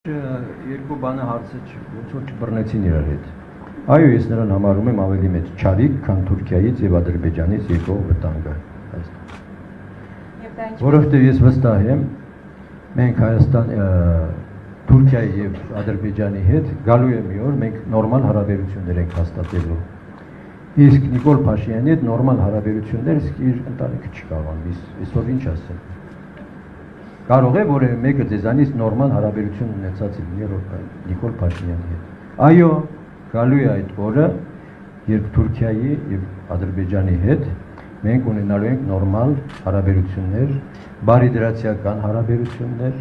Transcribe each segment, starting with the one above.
Երկու բանը հարցը ոնց որ չբռնեցին իրար հետ։ Այո, ես նրան համարում եմ ավելի մեծ չարիք, քան Թուրքիայից եւ Ադրբեջանից եկող վտանգը Հայաստան։ Որովհետեւ ես վստահ եմ, մենք Հայաստան, Թուրքիայի եւ Ադրբեջանի հետ գալու է մի օր մենք նորմալ հարաբերություններ ենք հաստատելու։ Իսկ Նիկոլ Փաշինյանի հետ նորմալ հարաբերություններ իր ընտանիքը չի կարողանում, այսօր ինչ ասեմ։ Կարող է որևէ մեկը ձեզանից նորմալ հարաբերություն ունեցած լինի Նիկոլ Փաշինյանի հետ։ Այո, գալու է այդ օրը, երբ Թուրքիայի եւ Ադրբեջանի հետ մենք ունենալու ենք նորմալ հարաբերություններ, բարիդրացիական հարաբերություններ,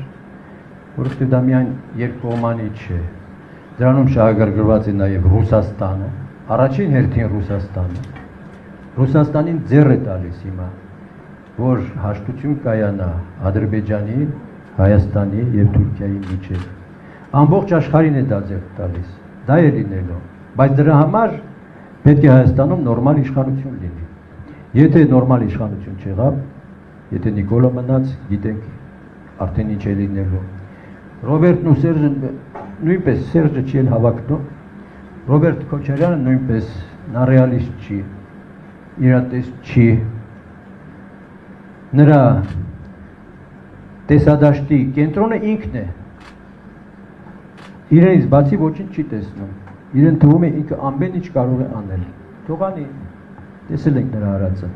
որովհետեւ դա միայն երկկողմանի չէ։ Դրանում շահագրգռված է նաեւ Ռուսաստանը, առաջին հերթին Ռուսաստանը։ Ռուսաստանին ձեռ է տալիս հիմա որ հաշտություն կայանա Ադրբեջանի, Հայաստանի եւ Թուրքիայի միջեւ։ Ամբողջ աշխարհին է դա ձեռք տալիս։ Դա է լինելու, բայց դրա համար պետք է Հայաստանում նորմալ իշխանություն լինի։ Եթե նորմալ իշխանություն չեղավ, եթե Նիկոլը մնաց, գիտենք արդեն ինչ է լինելու։ Ռոբերտն ու Սերժը նույնպես Սերժը չի էլ հավակնում։ Ռոբերտ Քոչարյանը նույնպես նա ռեալիստ չի, իրատեստ չի։ Նրա տեսադաշտի կենտրոնը ինքն է։ Իրենից բացի ոչինչ չի տեսնում։ Իրեն թվում է ինքը ամեն ինչ կարող է անել։ Թողանի, տեսել ենք նրա արածը։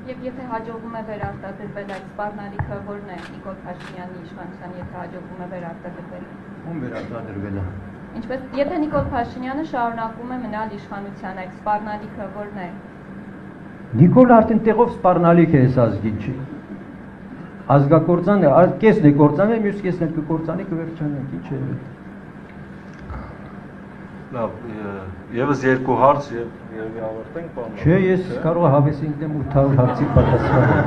Եվ եթե հաջողվում է վերարտադրվել այդ սպառնալիքը, որն է Նիկոլ Փաշինյանի իշխանության, եթե հաջողվում է վերարտադրվել։ Ում վերարտադրվել է։ Ինչպես եթե Նիկոլ Փաշինյանը շարունակում է մնալ իշխանության, այդ սպառնալիքը որն է։ Նիկոլը արդեն տեղով սպառնալիք է այս ազգի, չի։ Ազգակործան է, կեսն է կործանել, մյուս կեսն էլ կկործանի կվերջանենք, ինչ է։ Լավ, եւս երկու հարց եւ երևի ավարտենք, պարոն։ Չէ, ես կարող եմ հավեսի ինքնեմ 800 հարցի պատասխանել։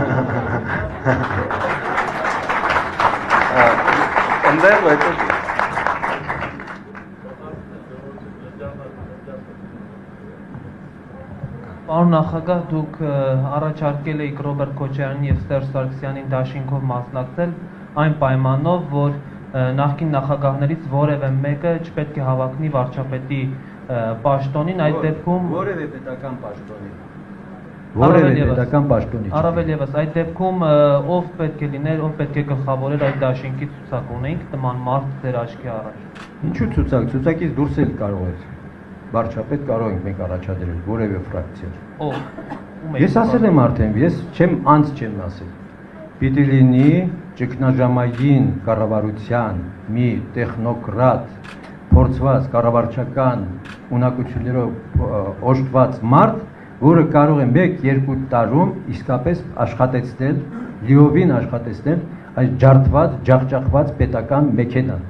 Ընդդեմ հետո Պարոն նախագահ, դուք առաջարկել եք Ռոբերտ Քոչարյանին եւ Սերժ Սարգսյանին դաշինքով մասնակցել այն պայմանով, որ նախկին նախագահներից որևէ մեկը չպետք է հավակնի վարչապետի պաշտոնին, այդ դեպքում որևէ պետական պաշտոնի։ Որևէ պետական պաշտոնի։ Առավել եւս այդ դեպքում ով պետք է լիներ, ով պետք է գլխավորեր այդ դաշինքի ցուցակ ունենք նման մարդ ձեր աչքի առաջ։ Ինչու ցուցակ, ցուցակից դուրս էլ կարող է։ Վարչապետ կարող ենք մենք առաջադրել որևէ ֆրակցիա։ Ես ասել եմ արդեն, ես անց չեմ ասել։ Պիտի լինի ճգնաժամային կառավարության մի տեխնոկրատ, փորձված կառավարչական ունակություններով օժտված մարդ, որը կարող է 1-2 տարում իսկապես աշխատեցնել, լիովին աշխատեցնել այս ջարդված, ջախջախված պետական մեքենան։